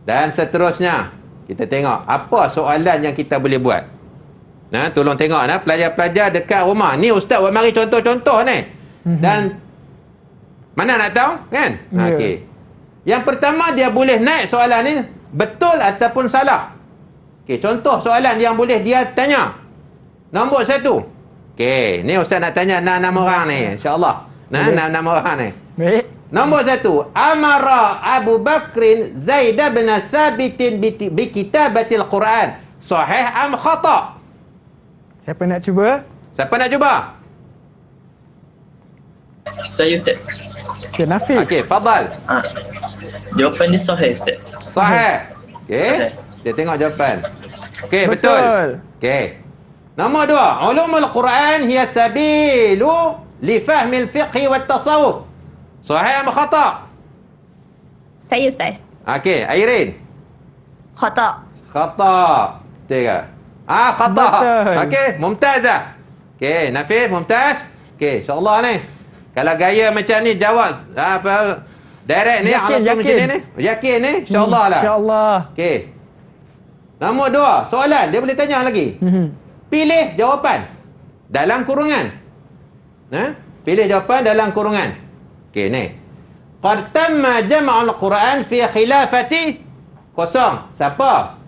Dan seterusnya, kita tengok apa soalan yang kita boleh buat. Tolong tengok pelajar-pelajar dekat rumah. Ni ustaz buat mari contoh-contoh ni. Dan mana nak tahu kan? Okey. Yang pertama dia boleh naik soalan ni betul ataupun salah. Okey, contoh soalan yang boleh dia tanya. Nombor 1. Okey, ni ustaz nak tanya 6 orang ni insya-Allah. 6 orang ni. Baik. Nombor 1, amara Abu Bakrin Zaid bin Thabit bi kitabatil Quran. Sahih am khata? Siapa nak cuba? Siapa nak cuba? Saya Ustaz. Okey, Nafis. Okey, fadal. Jawapan dia sahih Ustaz. Sahih. Okey. Kita tengok jawapan. Okey, betul. Okey. Nombor 2, ulumul Quran hiya sabilu li fahmil fiqh wa tasawuf. Sahih atau khata? Saya Ustaz. Okey, Airin. Khata. Khata. Tiga. Khata. Betul. Okey, mumtazah. Okey, Nafis, mumtaz. Okey, insya-Allah ni. Kalau gaya macam ni jawab apa direct ni yakin. macam ni. Yakin ni, insya-Allah lah. Insya-Allah. Okey. Nombor 2, soalan dia boleh tanya lagi. Pilih jawapan dalam kurungan. Pilih jawapan dalam kurungan. Okey ni. Qad tamma jam'ul Quran fi khilafati kosong. Siapa?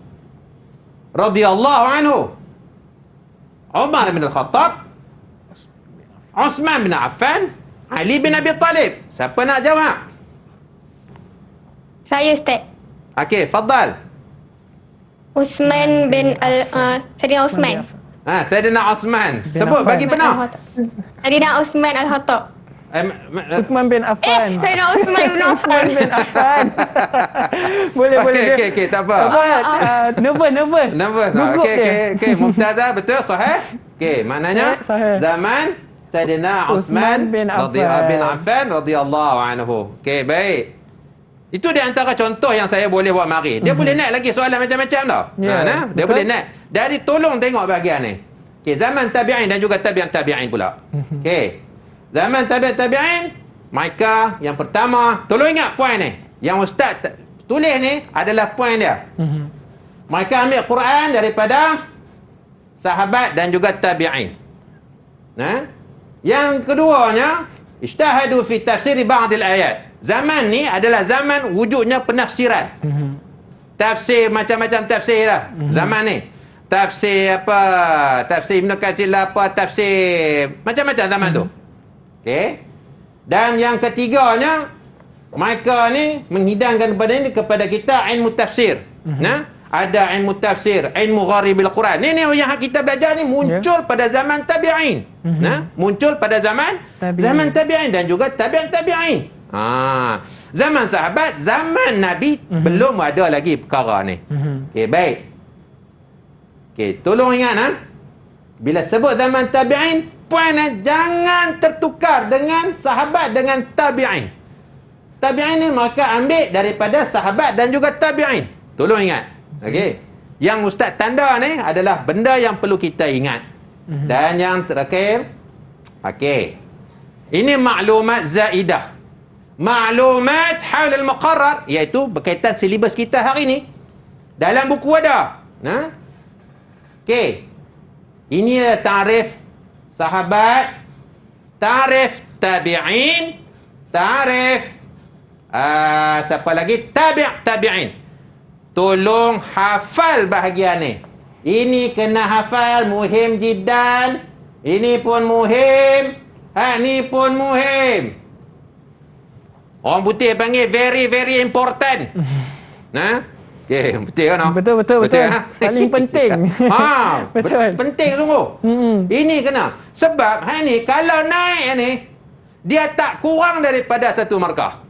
Radhiyallahu anhu. Umar bin Al-Khattab, Osman bin Affan, Ali bin Abi Talib. Siapa nak jawab? Saya Ustaz. Okey, fadal. Usman bin Sayyidina Usman. Sayyidina Osman. Bin Sebut Affan. bagi benar. Sayyidina Usman Al-Khattab. Uthman bin Affan. Sayyidina Usman bin Affan. Uthman bin Affan. boleh. Okey, tak apa. Nervous. Gugup dia. Okey, mumtazah betul sahih. Okey, maknanya Sahih. zaman Sayyidina Osman bin Affan radhiyallahu anhu. Okey, baik. Itu di antara contoh yang saya boleh buat mari. Dia boleh naik lagi soalan macam-macam tau. Ya, Dia betul. boleh naik. Jadi tolong tengok bahagian ni. Okey, zaman tabi'in dan juga tabi'in pula. Okey. Zaman tabi'in, mereka yang pertama, tolong ingat poin ni. Yang ustaz tulis ni adalah poin dia. Mereka ambil Quran daripada sahabat dan juga tabi'in. Yang keduanya, ijtahadu fi tafsiri ba'dil ayat. Zaman ni adalah zaman wujudnya penafsiran. Tafsir macam-macam tafsir lah. Zaman ni. Tafsir apa? Tafsir Ibn Katsir lah apa? Tafsir macam-macam zaman tu. Okey. Dan yang ketiganya, mereka ni menghidangkan kepada kita ilmu tafsir. Ada ilmu tafsir, ilmu gharibil Quran. Ni yang kita belajar ni muncul pada zaman tabi'in. Muncul pada zaman tabi'in dan juga tabi'in. Zaman sahabat, zaman Nabi belum ada lagi perkara ni. Okey, baik. Okey, tolong ingat bila sebut zaman tabi'in, puan jangan tertukar dengan sahabat dengan tabi'in. Tabi'in ni mereka ambil daripada sahabat dan juga tabi'in. Tolong ingat. Okey. Yang ustaz tanda ni adalah benda yang perlu kita ingat. Dan yang terakhir, okey. Ini maklumat zaidah. Maklumat haul al-muqarrar, iaitu berkaitan silibus kita hari ni. Dalam buku ada. Okey. Ini adalah tarif sahabat, tarif tabi'in, tarif siapa lagi? Tabi'in. Tolong hafal bahagian ni. Ini kena hafal, muhim jiddan. Ini pun muhim. Ni pun muhim. Orang putih panggil very very important. Okey, betul kan? Betul. Paling penting. Betul. Penting sungguh. Ini kena. Sebab ni kalau naik ni, dia tak kurang daripada 1 markah.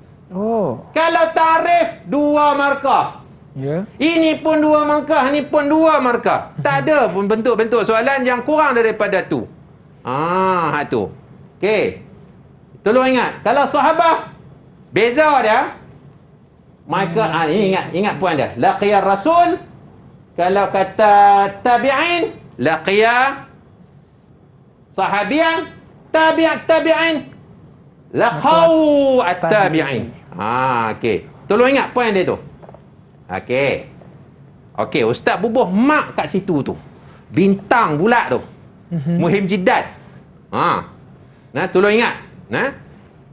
Kalau tarif 2 markah. Ini pun 2 markah, ni pun 2 markah. Tak ada pun bentuk-bentuk soalan yang kurang daripada tu. Tu. Okey. Tolong ingat, kalau sahabah beza dia. Maka ini ingat puan dia. Laqiya Rasul. Kalau kata tabi'in, laqiya sahabian, tabi'in. Laqau at-tabi'in. Okey. Tolong ingat poin dia tu. Okey, ustaz bubuh mak kat situ tu. Bintang bulat tu. Muhim jiddan. Tolong ingat.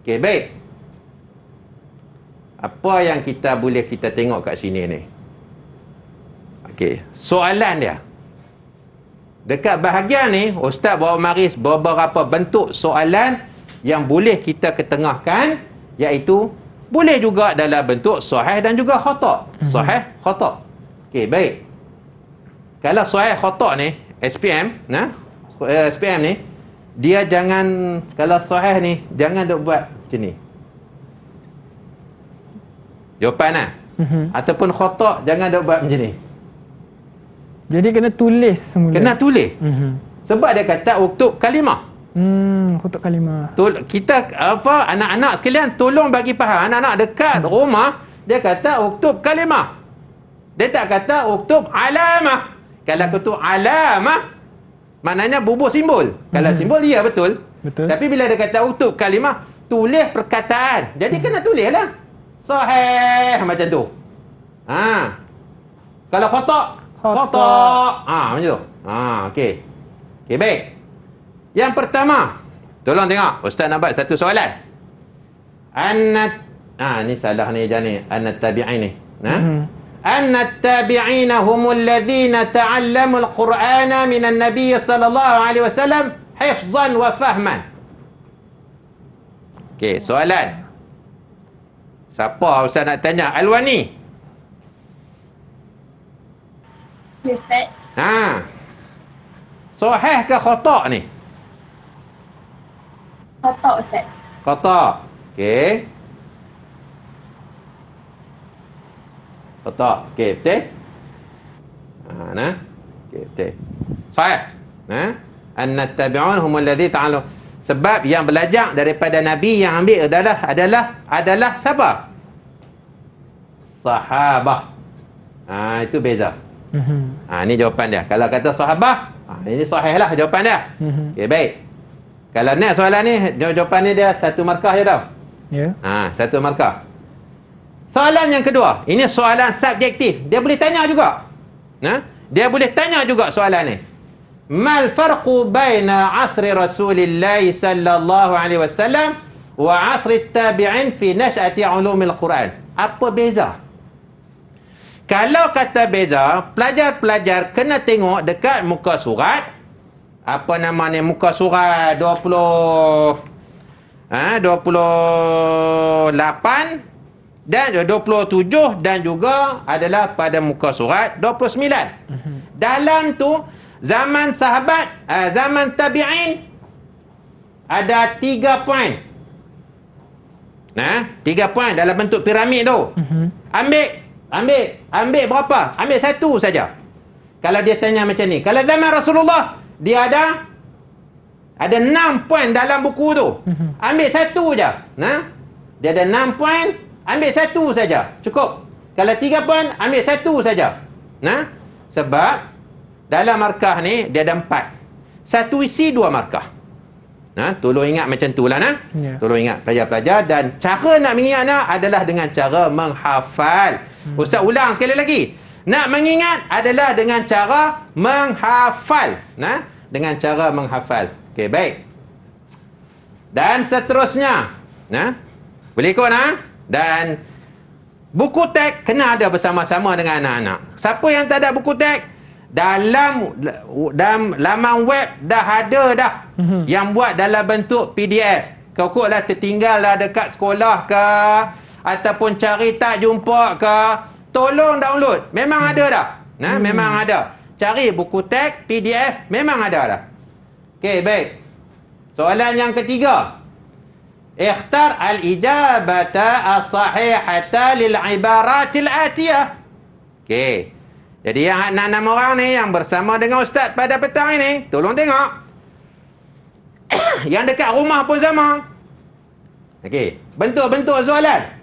Okey, baik. Apa yang kita boleh kita tengok kat sini ni? Okey, soalan dia. Dekat bahagian ni, ustaz bawa maris beberapa bentuk soalan yang boleh kita ketengahkan, iaitu boleh juga dalam bentuk sahih dan juga khata'. Sahih, khata'. Okey, baik. Kalau sahih khata' ni, SPM ni, dia jangan, kalau sahih ni, jangan duk buat macam ni. Jawapan ataupun khata', jangan duk buat macam ni. Jadi kena tulis semula. Kena tulis. Sebab dia kata uktub kalimah. Khutuk kalimah. Kita anak-anak sekalian tolong bagi faham. Anak-anak dekat rumah dia kata uktub kalimah. Dia tak kata uktub alamah. Kalau uktub alamah maknanya bubuh simbol. Kalau simbol dia betul. Tapi bila dia kata uktub kalimah, tulis perkataan. Jadi kena tulislah. Sahih macam tu. Kalau khata', macam tu. Okey. Okey, baik. Yang pertama, tolong tengok. Ustaz nak buat satu soalan. Ni salah ni jani. Annat tabi'in ni. Annat tabi'ina humul ladhina ta'allamul Qur'ana minan Nabi sallallahu alaihi wasallam hifzan wa fahman. Okey, soalan. Siapa Ustaz nak tanya? Alwani. Ya, Ustaz. Sahih ke khata' ni? Khata', Ustaz. Khata'. Okey. Khata'. Okey, betul? Okey, betul. Sahih. Anna tabi'un humul ladzi ta'alu. Sebab yang belajar daripada Nabi yang ambil adalah siapa? Sahabah. Itu beza. Ini jawapan dia. Kalau kata sahabah, ini sahih lah jawapan dia. Okey, baik. Kalau nak soalan ni, jawapan ni dia 1 markah je tau. Ya. 1 markah. Soalan yang kedua, ini soalan subjektif. Dia boleh tanya juga. Dia boleh tanya juga soalan ni. Mal farqu baina asri Rasulillah sallallahu alaihi wasallam wa asri tabi'in fi nash'ati ulumil Quran? Apa beza? Kalau kata beza, pelajar-pelajar kena tengok dekat muka surat. Apa nama ni? Muka surat 28 dan 27 dan juga adalah pada muka surat 29. Dalam tu zaman sahabat, zaman tabi'in ada 3 poin. 3 poin dalam bentuk piramid tu. Ambil berapa? Ambil satu saja. Kalau dia tanya macam ni. Kalau zaman Rasulullah, dia ada 6 poin dalam buku tu. Ambil satu je. Dia ada 6 poin, ambil satu saja. Cukup. Kalau 3 poin, ambil satu saja. Sebab dalam markah ni dia ada 4. Satu isi 2 markah. Tolong ingat macam tu lah. Tolong ingat pelajar-pelajar. Dan cara nak mengingat adalah dengan cara menghafal. Ustaz ulang sekali lagi. Nak mengingat adalah dengan cara menghafal. Dengan cara menghafal. Okey, baik. Dan seterusnya. Boleh ikut Dan buku teks kena ada bersama-sama dengan anak-anak. Siapa yang tak ada buku teks, dalam laman web dah ada dah. Yang buat dalam bentuk PDF. Kau lah tertinggal lah dekat sekolah ke, ataupun cari tak jumpa ke, tolong download. Memang ada dah. Memang ada. Cari buku teks PDF, memang ada dah. Okey, baik. Soalan yang ketiga. Ikhtar al-ijabata as-sahihata lil-ibaratil atiyah. Okey. Jadi yang 6 orang ni yang bersama dengan Ustaz pada petang ini, tolong tengok. Yang dekat rumah pun sama. Okey. Bentuk-bentuk soalan.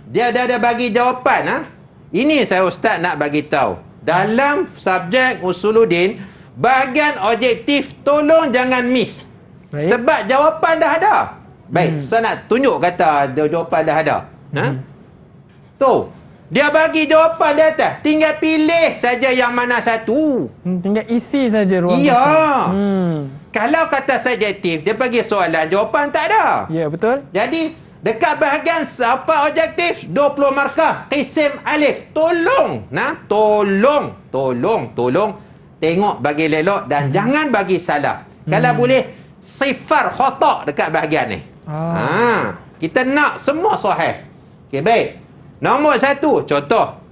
Dia ada bagi jawapan. Ini saya Ustaz nak bagi tahu. Dalam subjek Usuluddin, bahagian objektif tolong jangan miss. Baik. Sebab jawapan dah ada. Baik, Ustaz nak tunjuk kata jawapan dah ada. Tu. Dia bagi jawapan di atas. Tinggal pilih saja yang mana satu. Tinggal isi saja ruang kosong. Ya. Kalau kata subjektif, dia bagi soalan, jawapan tak ada. Ya, betul. Jadi, dekat bahagian apa objektif, 20 markah. Qisim alif. Tolong. Tolong. Tengok bagi lelok dan jangan bagi salah. Kalau boleh, sifar khotak dekat bahagian ni. Kita nak semua sahih. Okey, baik. Nombor 1, contoh.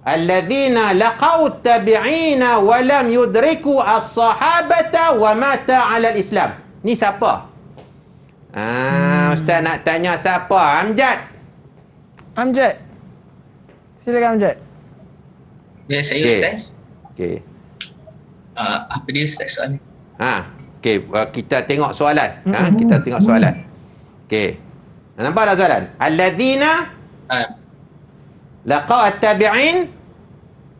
Alladzina laqau tabi'ina wa lam yudriku as-sahabata wa mata 'ala al-Islam. Ni siapa? Ustaz nak tanya siapa? Amjad. Silakan Amjad. Ya, saya Ustaz. Okey. Apa dia Ustaz soalan? Okey, kita tengok soalan. Kita tengok soalan. Okey. Nampak tak soalan? Alladzina laqa'a at-tabi'in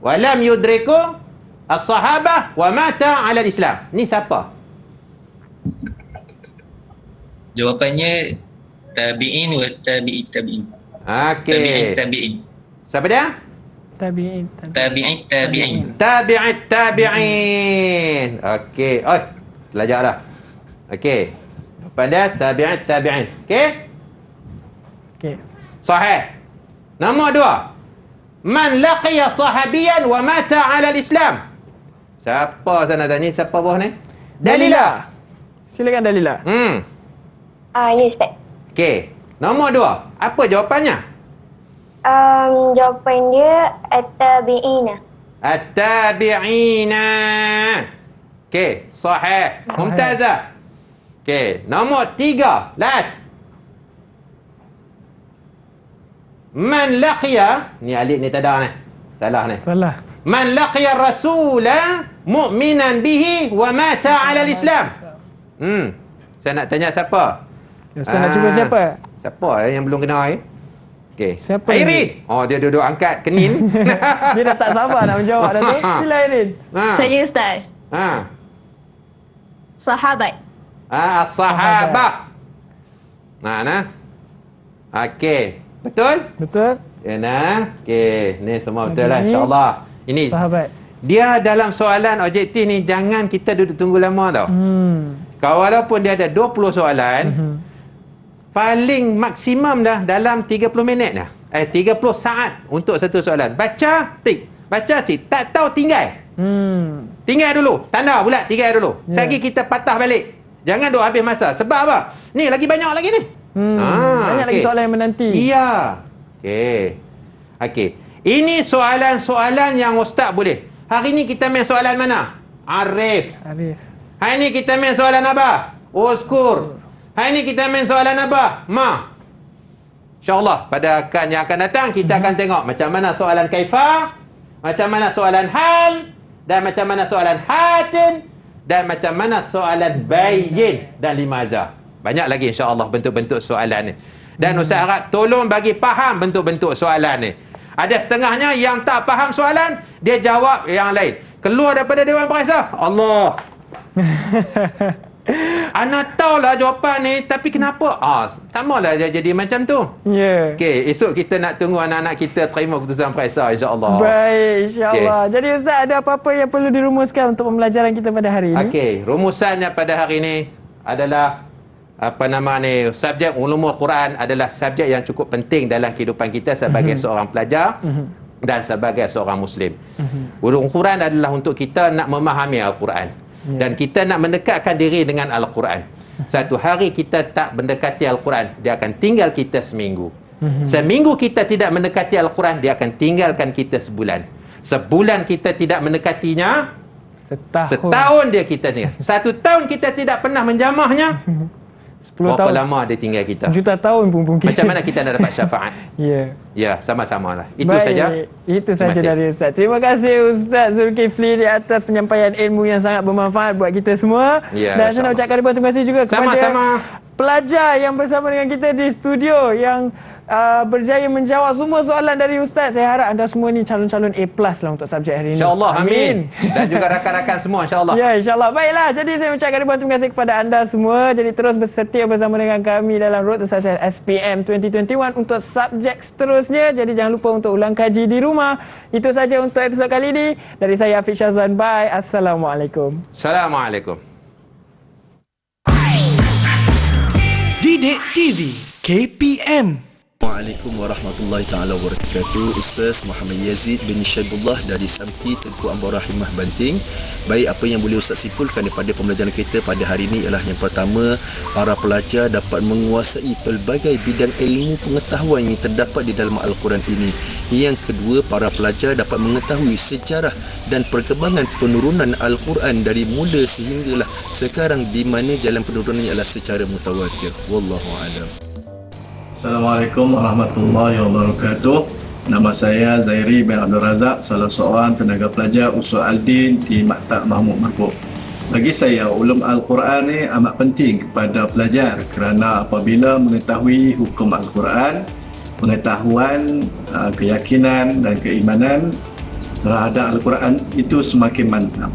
wa lam yudriku as-sahabah wa mata 'ala al-Islam. Ni siapa? Jawapannya tabi'in wa tabi'in. Okey. Tabi'in. Siapa dia? Tabi'in. Tabi'in. Okey. Belajarlah. Okey. Jawapan dia tabi'in. Okey? Okey. Sahih. Nombor 2. Man laqiya sahabiyan wa mata 'ala al-Islam. Siapa sana tanya? Siapa bawah ni? Dalila. Silakan Dalila. Ya, Ustaz. Okey. Nombor 2. Apa jawapannya? Jawapan dia at-tabi'ina. At-tabi'ina. Okey. Sahih. Mumtazah. Okey. Nombor 3. Last. Man laqiya, ni alif ni tak ada ni. Salah ni. Salah. Man laqiya rasula mu'minan bihi wa mata 'ala al-Islam. Saya nak tanya siapa? Ustaz nak cuba siapa? Siapa yang belum kenal air? Okey. Siapa Airin. Dia duduk angkat kenin. Dia dah tak sabar nak menjawab dah tu. Sila Airin. Saya Ustaz. Sahabat. As-sahabah. Okey. Betul? Betul. Ya nah. Okey, ni semua betul lah insya-Allah. Ini Sahabat. dia dalam soalan objektif ni jangan kita duduk tunggu lama tau. Kalau walaupun dia ada 20 soalan, paling maksimum dah dalam 30 minit dah. 30 saat untuk satu soalan. Baca, tik. Baca, tik. Tak tahu, tinggal. Tinggal dulu. Tanda pula, tinggal dulu. Selagi kita patah balik. Jangan duk habis masa. Sebab apa? Ni lagi banyak lagi ni. Banyak lagi soalan yang menanti. Iya. Okey. Ini soalan-soalan yang ustaz boleh. Hari ni kita main soalan mana? Arif. Hari ni kita main soalan apa? Uskur. Hari ni kita main soalan apa? Ma. InsyaAllah pada yang akan datang kita akan tengok macam mana soalan kaifa, macam mana soalan hal, dan macam mana soalan hatin, dan macam mana soalan bayyin dan limaza. Banyak lagi insya-Allah bentuk-bentuk soalan ni. Dan Ustaz harap tolong bagi faham bentuk-bentuk soalan ni. Ada setengahnya yang tak faham soalan, dia jawab yang lain. Keluar daripada Dewan Periksa. Allah. Anak tahulah jawapan ni, tapi kenapa? Tak maulah jadi macam tu. Ya. Okey, esok kita nak tunggu anak-anak kita terima keputusan periksa insya-Allah. Baik, insya-Allah. Jadi Ustaz ada apa-apa yang perlu dirumuskan untuk pembelajaran kita pada hari ini? Okey, rumusannya pada hari ini adalah subjek ulumul Quran adalah subjek yang cukup penting dalam kehidupan kita sebagai seorang pelajar dan sebagai seorang muslim. Ulumul Quran adalah untuk kita nak memahami Al-Quran. Dan kita nak mendekatkan diri dengan Al-Quran. Satu hari kita tak mendekati Al-Quran, dia akan tinggal kita seminggu. Seminggu kita tidak mendekati Al-Quran, dia akan tinggalkan kita sebulan. Sebulan kita tidak mendekatinya, setahun dia kita tinggal. 1 tahun kita tidak pernah menjamahnya, 10 berapa tahun. lama dia tinggal kita? 1 juta tahun pun mungkin. Macam mana kita nak dapat syafaat? Ya, sama-sama lah. Itu baik, saja. Itu saja dari Ustaz. Terima kasih Ustaz Zulkifli di atas penyampaian ilmu yang sangat bermanfaat buat kita semua. Ya, dan saya nak ucapkan ribuan terima kasih juga kepada pelajar yang bersama dengan kita di studio yang berjaya menjawab semua soalan dari Ustaz. Saya harap anda semua ni calon-calon A+ lah untuk subjek hari ini. InsyaAllah, amin. Dan juga rakan-rakan semua, insyaAllah. Ya, insyaAllah. Baiklah, jadi saya ucapkan ribuan terima kasih kepada anda semua. Jadi terus bersetia bersama dengan kami dalam Road to Success SPM 2021 untuk subjek seterusnya. Jadi jangan lupa untuk ulang kaji di rumah. Itu saja untuk episod kali ini. Dari saya Afiq Syazwan. Bye. Assalamualaikum. Assalamualaikum. Didik TV KPM. Assalamualaikum warahmatullahi taala wabarakatuh. Ustaz Muhammad Yazid bin Syaibullah dari Samti Tengku Ambar Rahimah Banting. Baik, apa yang boleh Ustaz simpulkan daripada pembelajaran kita pada hari ini ialah yang pertama, para pelajar dapat menguasai pelbagai bidang ilmu pengetahuan yang terdapat di dalam Al-Quran ini. Yang kedua, para pelajar dapat mengetahui sejarah dan perkembangan penurunan Al-Quran dari mula sehinggalah sekarang, di mana jalan penurunannya adalah secara mutawatir. Wallahu a'lam. Assalamualaikum warahmatullahi wabarakatuh. Nama saya Zairi bin Abdul Razak, salah seorang tenaga pelajar Usul Al-Din di Maktab Mahmud Marfuq. Bagi saya, ulum Al-Quran ni amat penting kepada pelajar kerana apabila mengetahui hukum Al-Quran, pengetahuan, keyakinan dan keimanan terhadap Al-Quran itu semakin mantap.